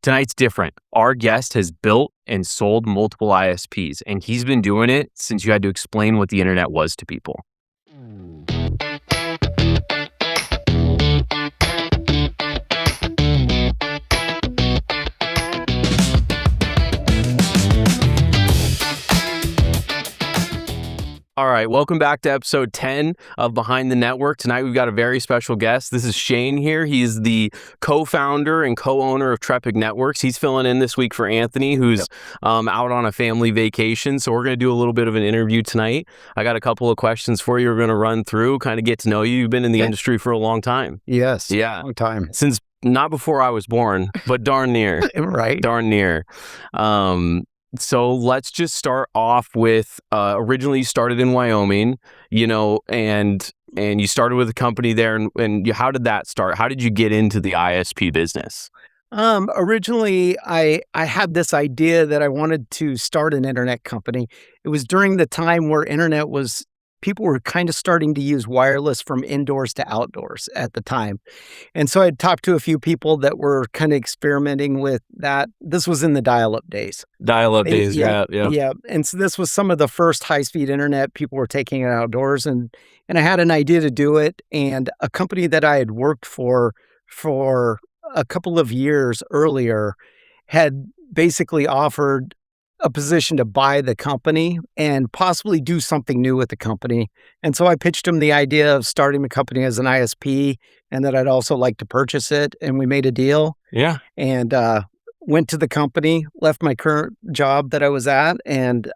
Tonight's different. Our guest has built and sold multiple ISPs, and he's been doing it since you had to explain what the internet was to people. All right, welcome back to episode 10 of Behind the Network. Tonight we've got a very special guest. This is Shane here. He's the co-founder and co-owner of TREPIC Networks. He's filling in this week for Anthony, who's out on a family vacation. So we're going to do a little bit of an interview tonight. I got a couple of questions for you we're going to run through, kind of get to know you. You've been in the industry for a long time. Yes. Yeah. Long time. Since not before I was born, but darn near. Right. Darn near. So let's just start off with, originally you started in Wyoming, and you started with a company there. And how did that start? How did you get into the ISP business? Originally, I had this idea that I wanted to start an internet company. It was during the time where people were kind of starting to use wireless from indoors to outdoors at the time. And so I talked to a few people that were kind of experimenting with that. This was in the dial-up days. Yeah. And so this was some of the first high-speed internet people were taking it outdoors. And I had an idea to do it. And a company that I had worked for a couple of years earlier had basically offered a position to buy the company and possibly do something new with the company. And so I pitched him the idea of starting the company as an ISP and that I'd also like to purchase it. And we made a deal. Yeah. And went to the company, left my current job that I was at, and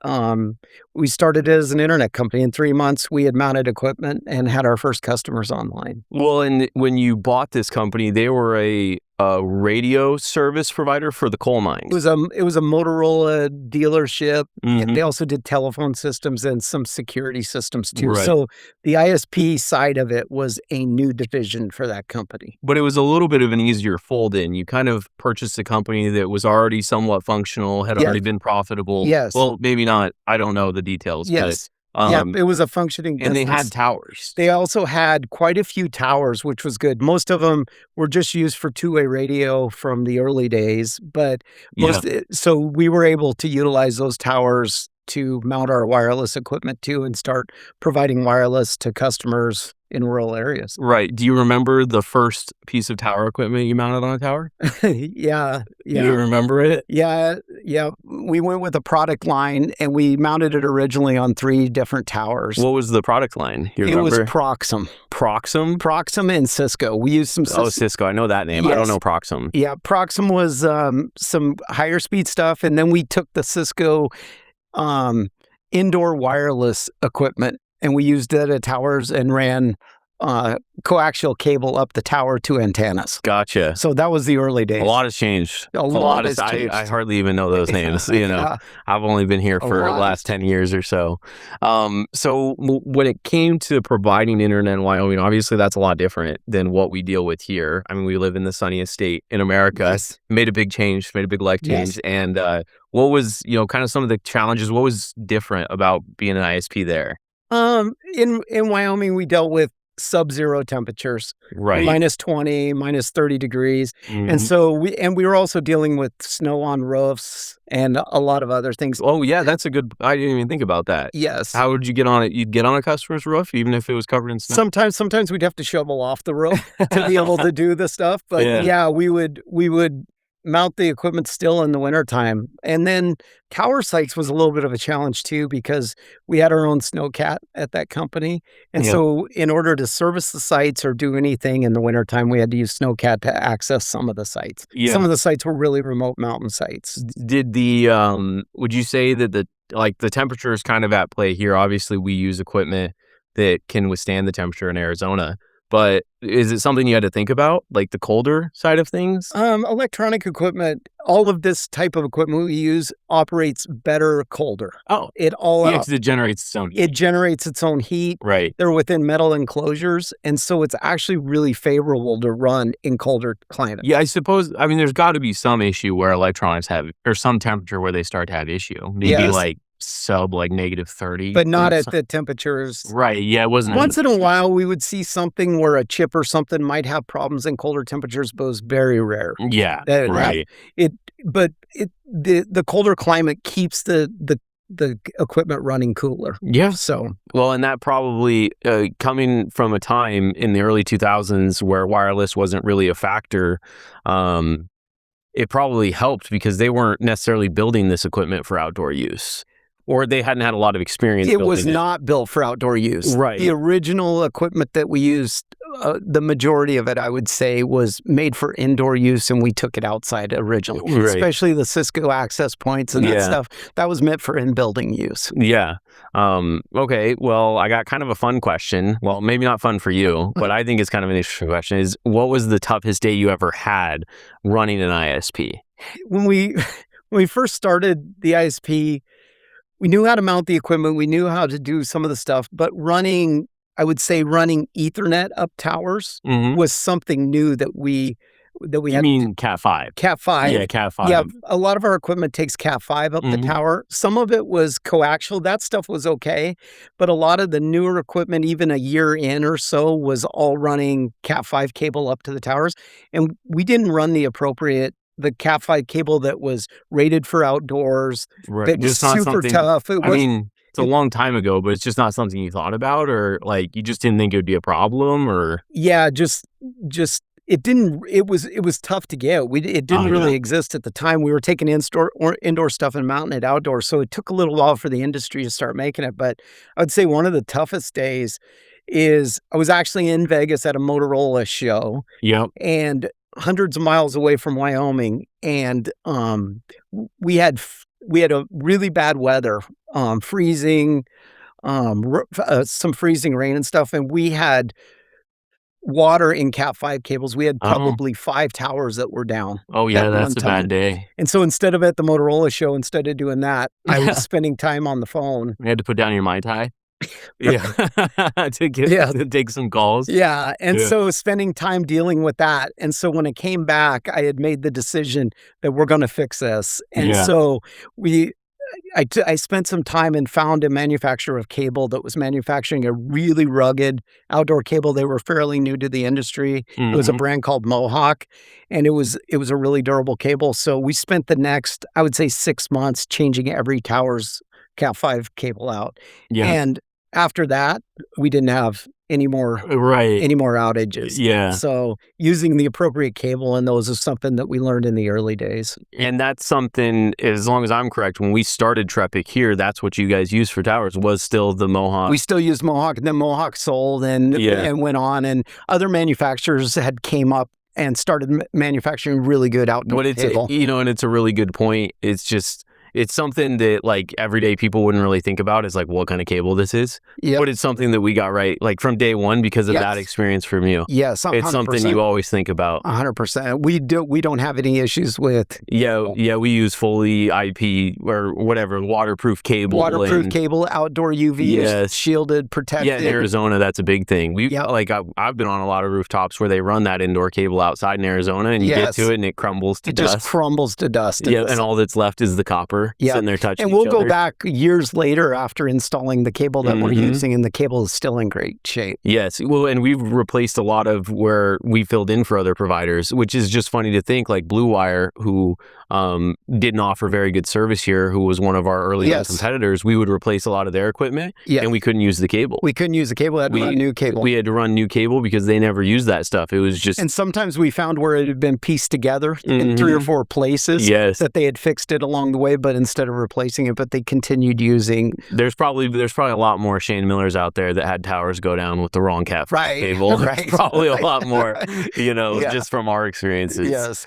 we started it as an internet company. In 3 months, we had mounted equipment and had our first customers online. Well, and when you bought this company, they were a radio service provider for the coal mines. It was a Motorola dealership. Mm-hmm. They also did telephone systems and some security systems too. Right. So the ISP side of it was a new division for that company. But it was a little bit of an easier fold in. You kind of purchased a company that was already somewhat functional, had already been profitable. Yes. Well, maybe not. I don't know the details. Yes. But, it was a functioning business. And they had towers. They also had quite a few towers, which was good. Most of them were just used for two-way radio from the early days, but so we were able to utilize those towers to mount our wireless equipment too and start providing wireless to customers in rural areas. Right. Do you remember the first piece of tower equipment you mounted on a tower? Yeah. Do you remember it? Yeah. We went with a product line and we mounted it originally on 3 different towers. What was the product line? You remember? It was Proxim. Proxim? Proxim and Cisco. We used some Cisco. Oh, Cisco. I know that name. Yes. I don't know Proxim. Yeah. Proxim was some higher speed stuff. And then we took the Cisco indoor wireless equipment and we used it at towers and ran coaxial cable up the tower to antennas. Gotcha. So that was the early days. A lot has changed. A lot has changed. I hardly even know those names. I've only been here for the last 10 years or so. So when it came to providing internet in Wyoming, obviously that's a lot different than what we deal with here. I mean, we live in the sunniest state in America. Yes. Made a big life change. Yes. And what was, kind of some of the challenges? What was different about being an ISP there? In Wyoming, we dealt with sub-zero temperatures, right? minus 20, minus 30 degrees. Mm-hmm. And so we were also dealing with snow on roofs and a lot of other things. Oh yeah, that's a good, I didn't even think about that. Yes. How would you get on it? You'd get on a customer's roof, even if it was covered in snow? Sometimes we'd have to shovel off the roof to be able to do the stuff. But yeah, we would mount the equipment still in the wintertime. And then tower sites was a little bit of a challenge too, because we had our own snowcat at that company. And so in order to service the sites or do anything in the wintertime, we had to use snowcat to access some of the sites. Yeah. Some of the sites were really remote mountain sites. Did would you say that the temperature is kind of at play here? Obviously we use equipment that can withstand the temperature in Arizona. But is it something you had to think about, like the colder side of things? Electronic equipment, all of this type of equipment we use operates better colder. Oh, because it generates its own heat. It generates its own heat. Right. They're within metal enclosures, and so it's actually really favorable to run in colder climates. Yeah, I suppose. I mean, there's got to be some issue where electronics have, or some temperature where they start to have issue. Maybe like sub like -30. but not at the temperatures. Right. Yeah, it wasn't. Once in a while, we would see something where a chip or something might have problems in colder temperatures, but it was very rare. Yeah. That Right. the colder climate keeps the equipment running cooler. Yeah. So Well, and that probably coming from a time in the early 2000s where wireless wasn't really a factor, it probably helped because they weren't necessarily building this equipment for outdoor use, or they hadn't had a lot of experience. it was not built for outdoor use. Right. The original equipment that we used, the majority of it, I would say, was made for indoor use, and we took it outside originally. Right. Especially the Cisco access points and that stuff. That was meant for in-building use. Yeah. Okay. Well, I got kind of a fun question. Well, maybe not fun for you, but I think it's kind of an interesting question. Is what was the toughest day you ever had running an ISP? When we first started the ISP, we knew how to mount the equipment. We knew how to do some of the stuff, but I would say running Ethernet up towers was something new that we You had. mean Cat5? Cat5. Yeah, Cat5. Yeah, a lot of our equipment takes Cat5 up the tower. Some of it was coaxial. That stuff was okay, but a lot of the newer equipment, even a year in or so, was all running Cat5 cable up to the towers, and we didn't run the Cat5 cable that was rated for outdoors. Right. That was super tough. I mean, it's a long time ago, but it's just not something you thought about, or like you just didn't think it would be a problem, or yeah, just it didn't. It was tough to get. It didn't really exist at the time. We were taking indoor stuff and mounting it outdoors, so it took a little while for the industry to start making it. But I would say one of the toughest days is I was actually in Vegas at a Motorola show. Yep. And hundreds of miles away from Wyoming, and we had a really bad weather, freezing, some freezing rain and stuff, and we had water in Cat5 cables. We had probably 5 towers that were down. Oh yeah, that's a bad day. And so instead of at the Motorola show, instead of doing that, I was spending time on the phone. You had to put down your Mai Tai. Yeah. to take some calls. Yeah. And so spending time dealing with that. And so when it came back, I had made the decision that we're going to fix this. And so I spent some time and found a manufacturer of cable that was manufacturing a really rugged outdoor cable. They were fairly new to the industry. It was a brand called Mohawk, and it was a really durable cable. So we spent the next, I would say, 6 months changing every tower's Cat5 cable out. Yeah. And after that, we didn't have any more outages. Yeah. So using the appropriate cable in those is something that we learned in the early days. And that's something, as long as I'm correct, when we started TREPIC here, that's what you guys used for towers, was still the Mohawk. We still used Mohawk, and then Mohawk sold and went on, and other manufacturers had came up and started manufacturing really good outdoor cable. And it's a really good point. It's something that like everyday people wouldn't really think about, is like what kind of cable this is. Yep. But it's something that we got right like from day one because of that experience from you. Yes, 100%. It's something you always think about. 100%. We don't have any issues with. Yeah, we use fully IP or whatever waterproof cable. Waterproof cable, outdoor UV, shielded, protected. Yeah, in Arizona, that's a big thing. I've been on a lot of rooftops where they run that indoor cable outside in Arizona, and you get to it and it crumbles to dust. It just crumbles to dust. Yeah, and all that's left is the copper. Sitting there touching and we'll go back years later after installing the cable that we're using, and the cable is still in great shape. Yes. Well, and we've replaced a lot of where we filled in for other providers, which is just funny to think, like Blue Wire, who didn't offer very good service here, who was one of our early competitors. We would replace a lot of their equipment, and we couldn't use the cable. We couldn't use the cable. We had to run new cable. We had to run new cable because they never used that stuff. It was just... And sometimes we found where it had been pieced together in 3 or 4 places that they had fixed it along the way, but instead of replacing it, but they continued using... There's probably a lot more Shane Millers out there that had towers go down with the wrong cable. Right. Probably a lot more, just from our experiences. Yes.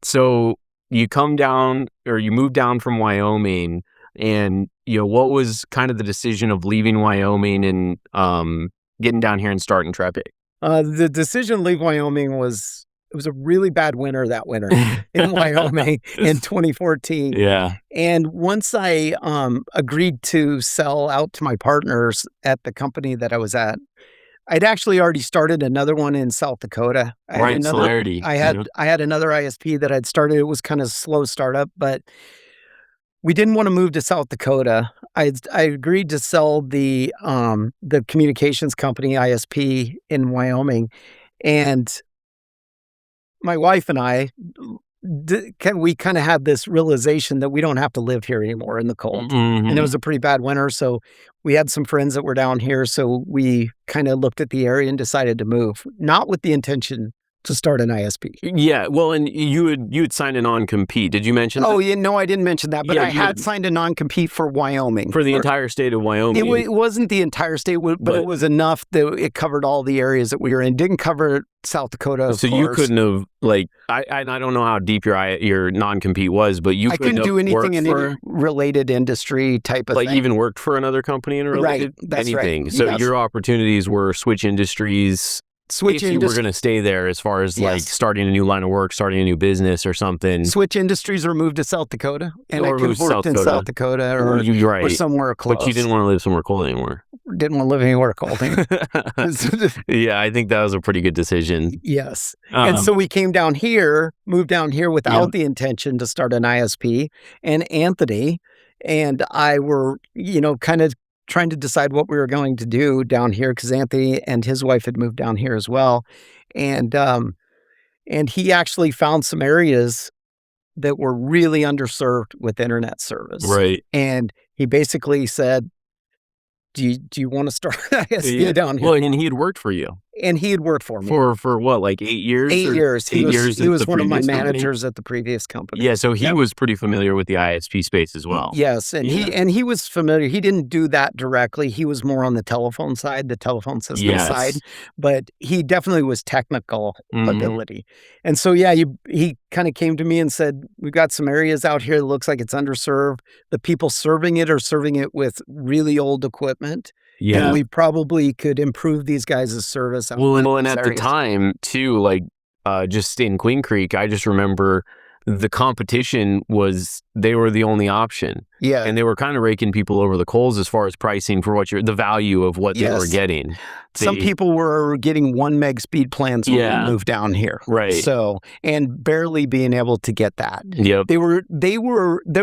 So you come down, or you move down from Wyoming, and what was kind of the decision of leaving Wyoming and getting down here and starting TREPIC? The decision to leave Wyoming was... It was a really bad winter that winter in Wyoming in 2014. Yeah. And once I agreed to sell out to my partners at the company that I was at, I'd actually already started another one in South Dakota. Celerity. I had another ISP that I'd started. It was kind of slow startup, but We didn't want to move to South Dakota. I agreed to sell the communications company ISP in Wyoming, and my wife and I we kind of had this realization that we don't have to live here anymore in the cold. And it was a pretty bad winter, so we had some friends that were down here, so we kind of looked at the area and decided to move, not with the intention to start an ISP. Yeah, well, and you had signed a non-compete. Did you mention that? Oh, yeah, no, I didn't mention that, but I had signed a non-compete for Wyoming. For the entire state of Wyoming. It wasn't the entire state, but it was enough that it covered all the areas that we were in. It didn't cover South Dakota, so you couldn't have, like, I don't know how deep your non-compete was, but I couldn't do anything in any related industry type of thing. Like even worked for another company in related anything. Right. So your opportunities were switch industries. If you were going to stay there, as far as like starting a new line of work, starting a new business or something. Switch industries or move to South Dakota. And I could have worked in South Dakota or somewhere close. But you didn't want to live somewhere cold anymore. Didn't want to live anywhere cold anymore. Yeah, I think that was a pretty good decision. Yes. And so we moved down here without the intention to start an ISP. And Anthony and I were, kind of trying to decide what we were going to do down here, because Anthony and his wife had moved down here as well. And he actually found some areas that were really underserved with internet service. Right. And he basically said, do you want to start ISP down here? Well, and he had worked for you. And he had worked for me. For what, like 8 years? 8 years. He was one of my managers company? at the previous company. Yeah, so he was pretty familiar with the ISP space as well. Yes, and he was familiar. He didn't do that directly. He was more on the telephone side, the telephone system side, but he definitely was technical ability. And so, he kind of came to me and said, we've got some areas out here that looks like it's underserved. The people serving it are serving it with really old equipment. Yeah. And we probably could improve these guys' service. Well, and at the time, too, like just in Queen Creek, I just remember the competition they were the only option. Yeah. And they were kind of raking people over the coals as far as pricing for the value of what they were getting. Some people were getting 1 meg speed plans when we moved down here. Right. So, and barely being able to get that. Yep.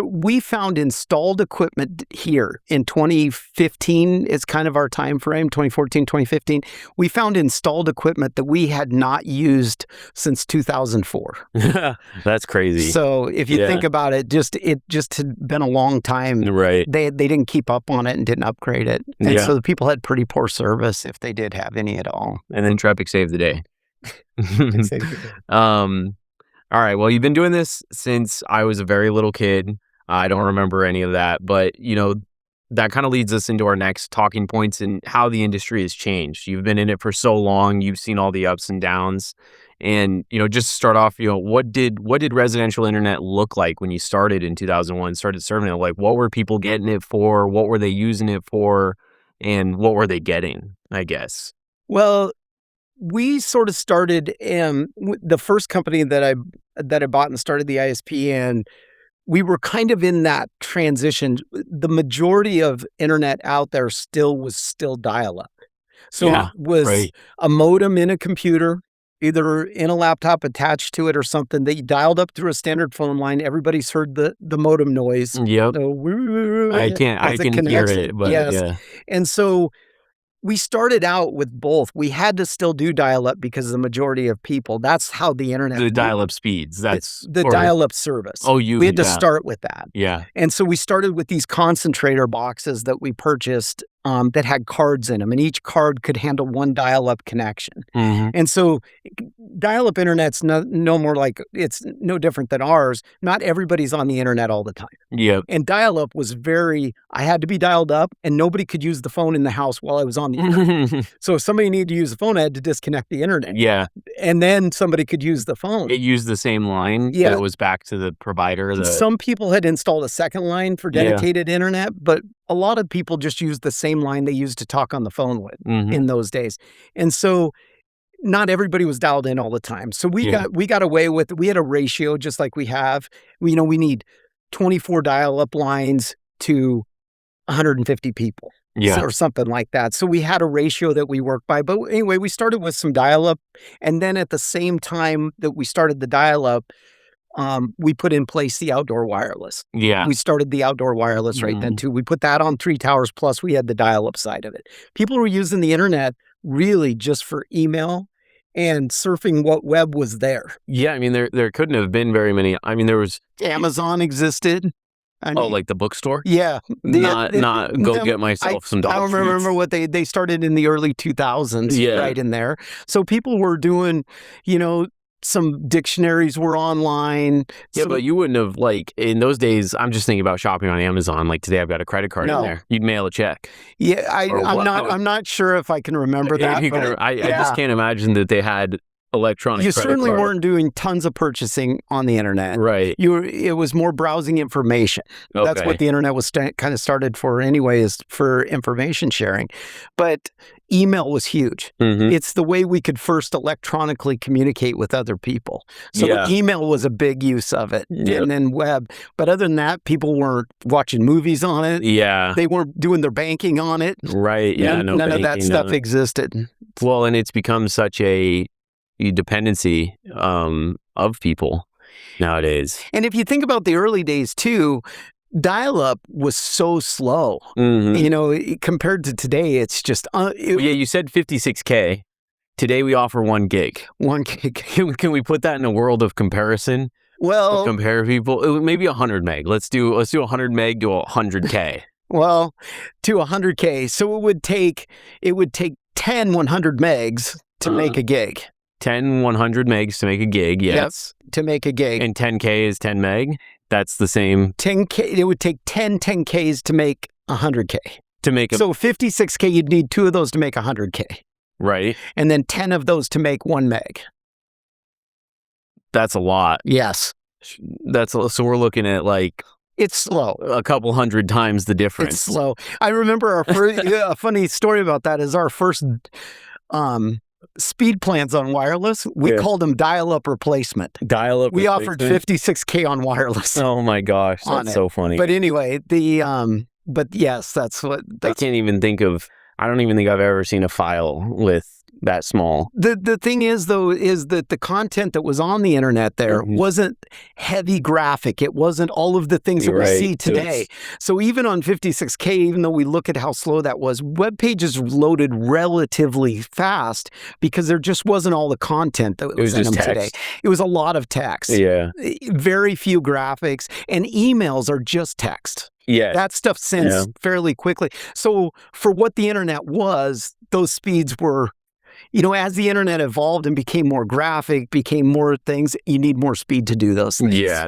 We found installed equipment here in 2015 is kind of our time frame, 2014, 2015. We found installed equipment that we had not used since 2004. That's crazy. So if you think about it just had been a long time. Right. They didn't keep up on it and didn't upgrade it. And so the people had pretty poor service if they did have any at all. And then TREPIC saved the day. All right. Well, you've been doing this since I was a very little kid. I don't remember any of that, but that kind of leads us into our next talking points and how the industry has changed. You've been in it for so long. You've seen all the ups and downs. And, just to start off, what did residential internet look like when you started in 2001, started serving it? Like, what were people getting it for? What were they using it for? And what were they getting, I guess? Well, we sort of started the first company that I bought and started the ISP in. We were kind of in that transition. The majority of internet out there was still dial-up. So it was a modem in a computer, either in a laptop attached to it or something that you dialed up through a standard phone line. Everybody's heard the modem noise. Yep. So, I can hear it, but yeah. And so we started out with both. We had to still do dial-up because the majority of people, that's how the internet... The dial-up speeds. That's the dial-up service. Oh, we had to start with that. Yeah. And so we started with these concentrator boxes that we purchased that had cards in them, and each card could handle 1 dial-up connection. And so dial-up internet's no more like, it's no different than ours. Not everybody's on the internet all the time. Yeah. And dial-up was I had to be dialed up, and nobody could use the phone in the house while I was on the internet. So if somebody needed to use the phone, I had to disconnect the internet. Yeah. And then somebody could use the phone. It used the same line, but it was back to the provider. Some people had installed a second line for dedicated internet, but a lot of people just used the same line they used to talk on the phone with in those days. And so not everybody was dialed in all the time. So we got away with, we had a ratio just like we have. We need 24 dial-up lines to 150 people. Or something like that. So we had a ratio that we worked by. But anyway, we started with some dial-up. And then at the same time that we started the dial-up, we put in place the outdoor wireless. Yeah. We started the outdoor wireless right then too. We put that on 3 towers, plus we had the dial-up side of it. People were using the internet really just for email and surfing what web was there. Yeah, I mean, there couldn't have been very many. I mean, there was Amazon existed. like the bookstore? Yeah. Not go get myself some dog I treats. remember what they started in the early 2000s, right in there. So people were doing, some dictionaries were online. Yeah, but you wouldn't have, in those days, I'm just thinking about shopping on Amazon. Like today I've got a credit card in there. You'd mail a check. Yeah, I'm not sure if I can remember that. I just can't imagine that they had electronic. You certainly weren't doing tons of purchasing on the internet. Right. It was more browsing information. Okay. That's what the internet was kind of started for anyway, is for information sharing. But email was huge. It's the way we could first electronically communicate with other people. So email was a big use of it. And then web. But other than that, people weren't watching movies on it. Yeah. They weren't doing their banking on it. Right. Yeah. None of that stuff existed. Well, and it's become such a dependency of people nowadays. And if you think about the early days too, dial-up was so slow. Compared to today, it's just you said 56K. Today we offer 1 gig. 1 gig. Can we put that in a world of comparison? Well, compare people. Maybe 100 meg. Let's do 100 meg to 100K. Well, to 100K. So it would take 10 100 megs to make a gig. 10 100 megs to make a gig, yes. Yep, to make a gig. And 10K is 10 meg? That's the same. 10K, it would take 10 10Ks to make 100K. So 56K, you'd need 2 of those to make 100K. Right. And then 10 of those to make 1 meg. That's a lot. Yes. So we're looking at it's slow. A couple hundred times the difference. It's slow. I remember our first, a funny story about that is our first speed plans on wireless. We called them dial-up replacement. We offered 56K on wireless. Oh my gosh, that's so funny. But anyway, but yes, that's what. I can't even think of. I don't even think I've ever seen a file with that small. The thing is, though, is that the content that was on the internet there wasn't heavy graphic. It wasn't all of the things that we see today. So even on 56K, even though we look at how slow that was, web pages loaded relatively fast because there just wasn't all the content that was in them today. It was a lot of text. Yeah. Very few graphics, and emails are just text. Yeah. That stuff sends fairly quickly. So for what the internet was, those speeds were, as the internet evolved and became more graphic, became more things, you need more speed to do those things. Yeah.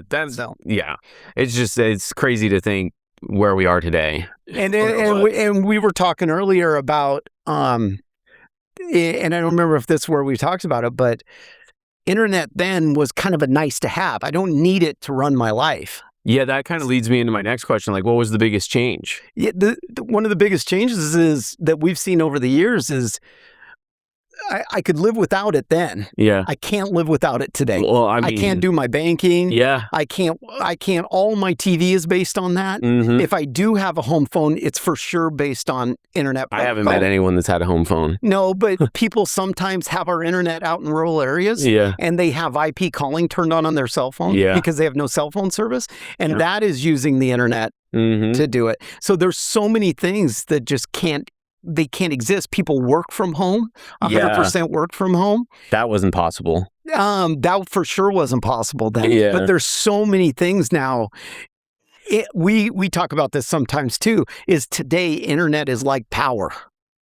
It's crazy to think where we are today. And we were talking earlier about, and I don't remember if this is where we talked about it, but internet then was kind of a nice to have. I don't need it to run my life. Yeah, that kind of leads me into my next question. What was the biggest change? Yeah, one of the biggest changes is that we've seen over the years is I could live without it then. Yeah. I can't live without it today. Well, I can't do my banking. Yeah. I can't, all my TV is based on that. If I do have a home phone, it's for sure based on internet. I haven't met anyone that's had a home phone. No, but people sometimes have our internet out in rural areas. Yeah. And they have IP calling turned on their cell phone. Yeah. Because they have no cell phone service. And that is using the internet to do it. So there's so many things that just can't exist. People work from home, 100% work from home. That wasn't possible. That for sure wasn't possible then. Yeah. But there's so many things now. We talk about this sometimes too, is today internet is like power.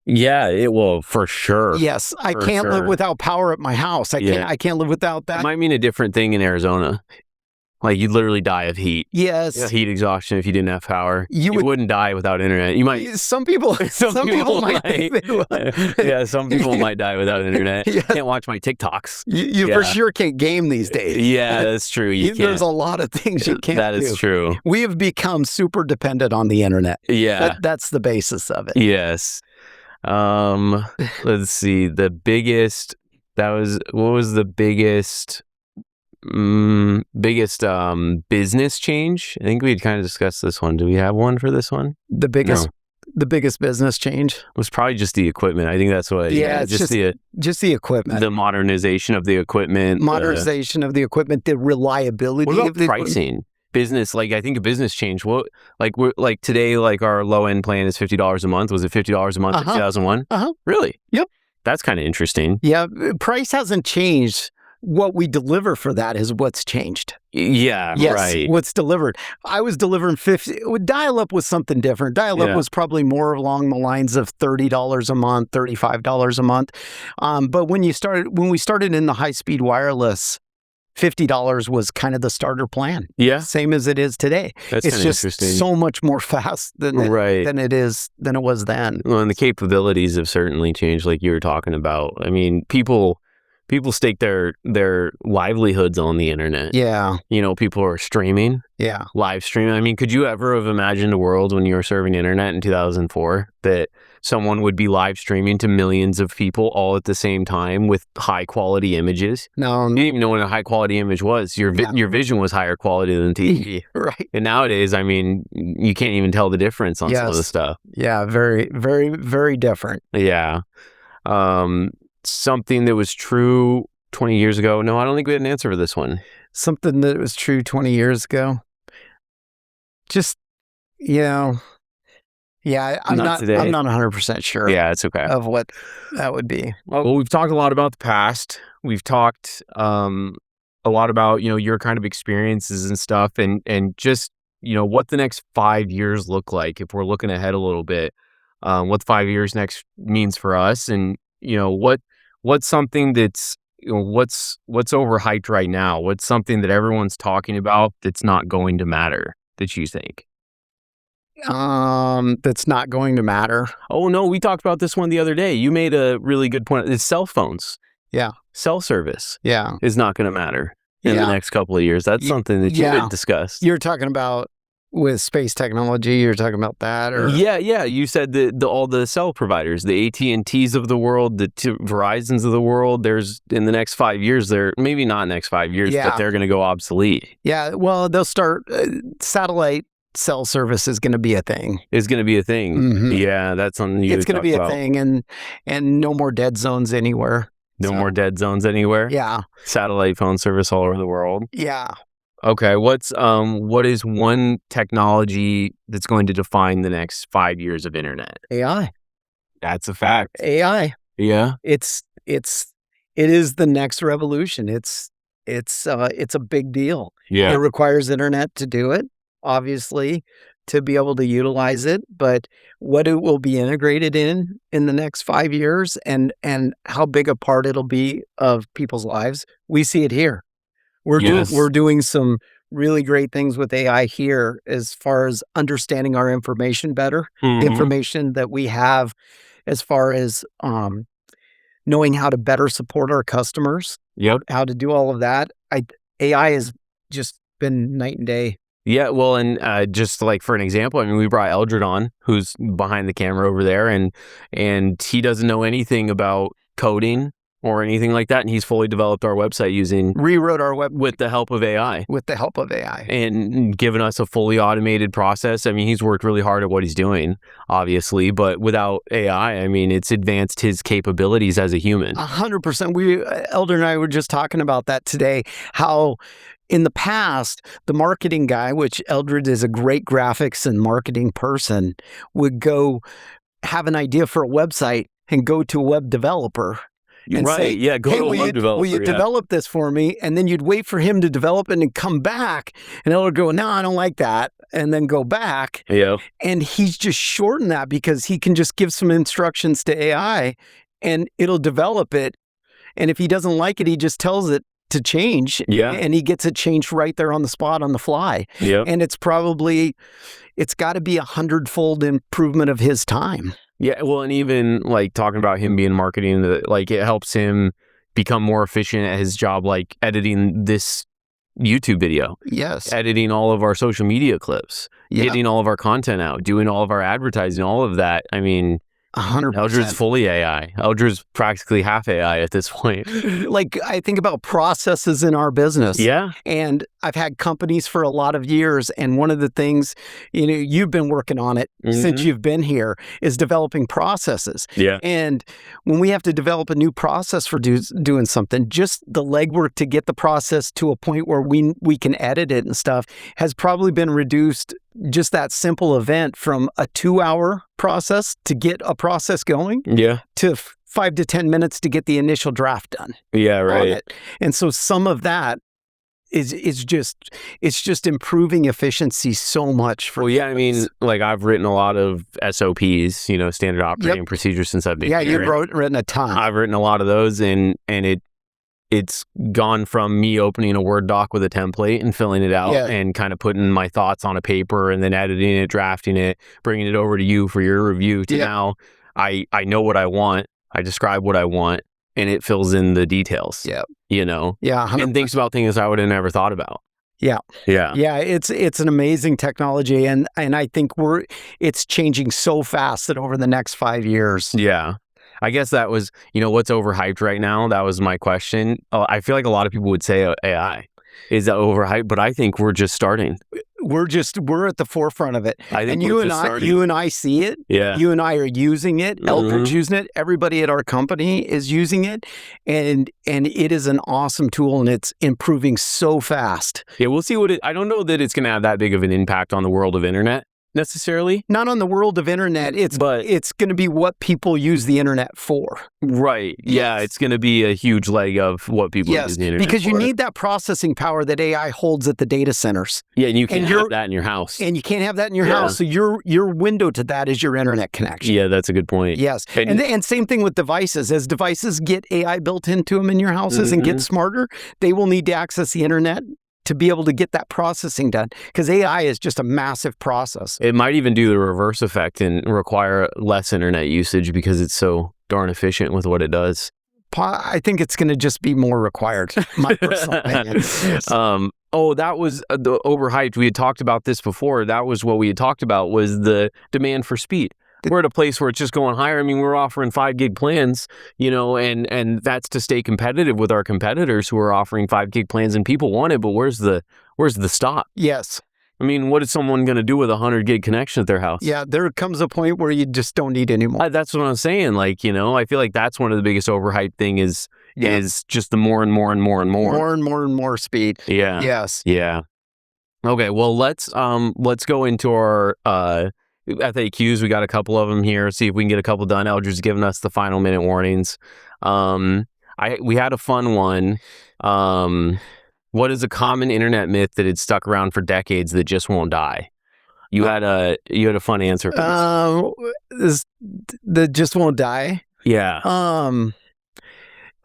Yeah, it will for sure. Yes, I can't live without power at my house. I can't live without that. It might mean a different thing in Arizona. You'd literally die of heat. Yes. Heat exhaustion if you didn't have power. You wouldn't die without internet. You might. Some people might. Some people might die without internet. Yeah. Can't watch my TikToks. You for sure can't game these days. Yeah, that's true. There's a lot of things you can't do. That is true. We have become super dependent on the internet. Yeah. That's the basis of it. Yes. Let's see. What was the biggest business change? I think we'd kind of discussed this one. Do we have one for this one? The biggest the biggest business change? It was probably just the equipment. I think that's what. Yeah, it's just the equipment. The modernization of the equipment. Modernization of the equipment, the reliability What about of the pricing? Business, like I think a business change. What, we're like today, like our low end plan is $50 a month. Was it $50 a month in 2001? Really? Yep. That's kind of interesting. Yeah, price hasn't changed. What we deliver for that is what's changed. Yeah, yes, right. What's delivered. I was delivering 50. Dial-up was something different. Dial-up was probably more along the lines of $30 a month, $35 a month. But when we started in the high-speed wireless, $50 was kind of the starter plan. Yeah. Same as it is today. That's it's just interesting. so much more fast than it was then. Well, and the capabilities have certainly changed, like you were talking about. I mean, people stake their livelihoods on the internet. Yeah. You know, people are streaming. Yeah. Live streaming. I mean, could you ever have imagined a world when you were serving internet in 2004 that someone would be live streaming to millions of people all at the same time with high quality images? No. You didn't even know what a high quality image was. Your vision was higher quality than TV. Right. And nowadays, I mean, you can't even tell the difference on some of the stuff. Yeah. Very, very, very different. Yeah. Something that was true 20 years ago. No, I don't think we had an answer for this one. Something that was true 20 years ago. Just, yeah, I'm not 100% sure. Yeah, it's okay. Of what that would be. Well, we've talked a lot about the past. We've talked a lot about, your kind of experiences and stuff, and just, what the next 5 years look like if we're looking ahead a little bit. What 5 years next means for us, and what's something that's what's overhyped right now? What's something that everyone's talking about that's not going to matter, that you think? That's not going to matter. Oh no, we talked about this one the other day. You made a really good point. It's cell phones. Yeah. Cell service. Yeah. Is not going to matter in the next couple of years. That's something that you had discussed. You're talking about with space technology. You're talking about that, or yeah. You said that all the cell providers, the AT&Ts of the world, the Verizons of the world. There's in the next 5 years. They're maybe not next 5 years, but they're going to go obsolete. Yeah. Well, they'll start satellite. Cell service is going to be a thing. Is going to be a thing. Mm-hmm. Yeah, that's something it's going to be a thing, and no more dead zones anywhere. No more dead zones anywhere. Yeah. Satellite phone service all over the world. Yeah. Okay. What is one technology that's going to define the next 5 years of internet? AI. That's a fact. AI. Yeah. It is the next revolution. It's a big deal. Yeah. It requires internet to do it, obviously, to be able to utilize it, but what it will be integrated in the next 5 years and how big a part it'll be of people's lives, we see it here. We're doing some really great things with AI here as far as understanding our information better, information that we have as far as knowing how to better support our customers, how to do all of that. AI has just been night and day. Yeah, well, and just like for an example, I mean, we brought Eldred on, who's behind the camera over there, and he doesn't know anything about coding or anything like that, and he's fully developed our website rewrote our web with the help of AI. With the help of AI. And given us a fully automated process. I mean, he's worked really hard at what he's doing, obviously, but without AI, I mean, it's advanced his capabilities as a human. 100%. Eldred and I were just talking about that today, how in the past, the marketing guy, which Eldred is a great graphics and marketing person, would go have an idea for a website and go to a web developer and say, go to a web developer. Will you develop this for me? And then you'd wait for him to develop it and come back. And Eldred would go, no, I don't like that. And then go back. Yeah. And he's just shortened that because he can just give some instructions to AI and it'll develop it. And if he doesn't like it, he just tells it to change. Yeah. And he gets it changed right there on the spot on the fly. Yeah. And it's got to be 100-fold improvement of his time. Yeah. Well, and even like talking about him being marketing, like it helps him become more efficient at his job, like editing this YouTube video. Yes. Editing all of our social media clips, getting all of our content out, doing all of our advertising, all of that. I mean, Eldred's 100%. fully AI. Eldred's practically half AI at this point. Like, I think about processes in our business. Yeah. And I've had companies for a lot of years. And one of the things, you've been working on it since you've been here, is developing processes. Yeah. And when we have to develop a new process for doing something, just the legwork to get the process to a point where we can edit it and stuff has probably been reduced. Just that simple event from a 2-hour process to get a process going to 5 to 10 minutes to get the initial draft done. Yeah, right. And so some of that is just improving efficiency so much. Well, yeah, I mean, like I've written a lot of SOPs, standard operating procedures since I've been here. Yeah, you've written a ton. I've written a lot of those, and it's gone from me opening a Word doc with a template and filling it out and kind of putting my thoughts on a paper and then editing it, drafting it, bringing it over to you for your review to now I know what I want. I describe what I want and it fills in the details. Yeah. Yeah. 100%. And thinks about things I would have never thought about. Yeah. Yeah. Yeah. It's an amazing technology. And I think it's changing so fast that over the next 5 years. Yeah. I guess that was, what's overhyped right now? That was my question. I feel like a lot of people would say AI. Is that overhyped? But I think we're just starting. We're at the forefront of it. I think you and I see it. Yeah. You and I are using it. Eldred's using it. Everybody at our company is using it. And it is an awesome tool and it's improving so fast. Yeah, we'll see I don't know that it's going to have that big of an impact on the world of internet. Necessarily, not on the world of internet. It's going to be what people use the internet for. Right. Yeah. It's going to be a huge leg of what people use the internet because for. You need that processing power that AI holds at the data centers. Yeah, and you can't have that in your house. And you can't have that in your house. So your window to that is your internet connection. Yeah, that's a good point. Yes. And same thing with devices. As devices get AI built into them in your houses and get smarter, they will need to access the internet to be able to get that processing done, because AI is just a massive process. It might even do the reverse effect and require less internet usage because it's so darn efficient with what it does. I think it's going to just be more required, my personal opinion. That was the overhyped. We had talked about this before. That was what we had talked about, was the demand for speed. We're at a place where it's just going higher. I mean, we're offering 5 gig plans, and that's to stay competitive with our competitors who are offering 5 gig plans, and people want it, but where's the stop? Yes. I mean, what is someone going to do with a 100 gig connection at their house? Yeah, there comes a point where you just don't need any more. That's what I'm saying. Like, I feel like that's one of the biggest overhyped thing is just the more and more and more and more. More and more and more speed. Yeah. Yes. Yeah. Okay, well, let's go into our FAQs. We got a couple of them here. See if we can get a couple done. Eldred's giving us the final minute warnings. We had a fun one. What is a common internet myth that had stuck around for decades that just won't die? You had a fun answer for this. That just won't die. Yeah.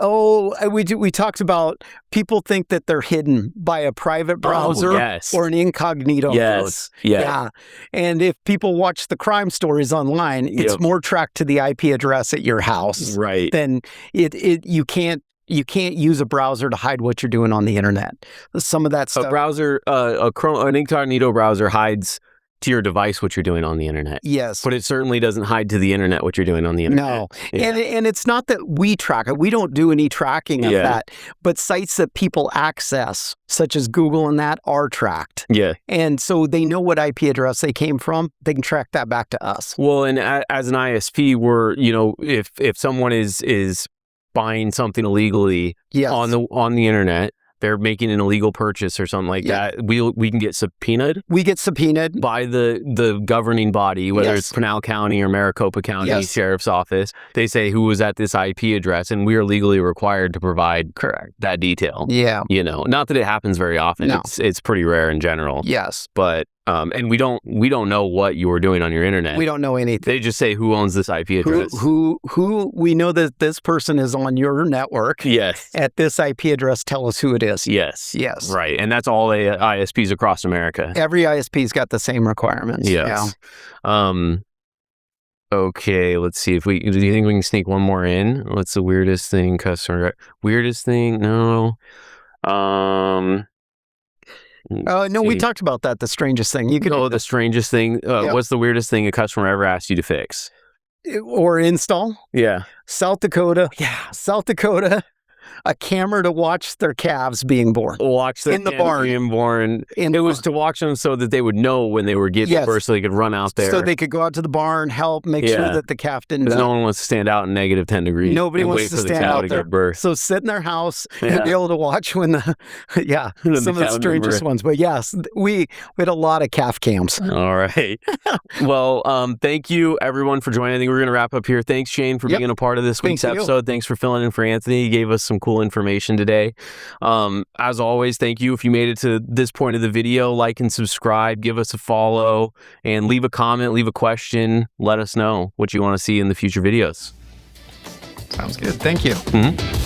We talked about people think that they're hidden by a private browser or an incognito mode. Yeah. And if people watch the crime stories online, it's more tracked to the IP address at your house. Right. Then you can't use a browser to hide what you're doing on the internet. Some of that stuff. An incognito browser hides to your device what you're doing on the internet. Yes. But it certainly doesn't hide to the internet what you're doing on the internet. No. Yeah. And it's not that we track it. We don't do any tracking of that. But sites that people access, such as Google and that, are tracked. Yeah. And so they know what IP address they came from. They can track that back to us. Well, and as an ISP, we're, if someone is buying something illegally on the internet, they're making an illegal purchase or something like that, we can get subpoenaed. We get subpoenaed by the governing body, whether it's Pinal County or Maricopa County Sheriff's Office. They say who was at this IP address, and we are legally required to provide that detail. Yeah. Not that it happens very often. No. It's pretty rare in general. Yes. But and we don't know what you were doing on your internet. We don't know anything. They just say who owns this IP address. Who we know that this person is on your network. Yes. At this IP address, tell us who it is. Yes. Yes. Right. And that's all ISPs across America. Every ISP's got the same requirements. Yes. Yeah. Okay, let's see do you think we can sneak one more in? What's the weirdest thing weirdest thing? No. No, we talked about that. The strangest thing. The strangest thing. What's the weirdest thing a customer ever asked you to fix? or install. Yeah. South Dakota, a camera to watch their calves being born. Watch them in the barn. being born. In It was to watch them so that they would know when they were giving birth, so they could run out there. So they could go out to the barn, help, make sure that the calf didn't die. No one wants to stand out in negative 10 degrees. Nobody wants to stand out there. Give birth. So sit in their house and be able to watch when the, some of the strangest ones. But yes, we had a lot of calf cams. All right. Well, thank you everyone for joining. I think we're going to wrap up here. Thanks, Shane, for being a part of this week's episode. Thanks for filling in for Anthony. He gave us some cool information today. As always, thank you. If you made it to this point of the video, like and subscribe, give us a follow, and leave a comment, leave a question. Let us know what you want to see in the future videos. Sounds good. Thank you. Mm-hmm.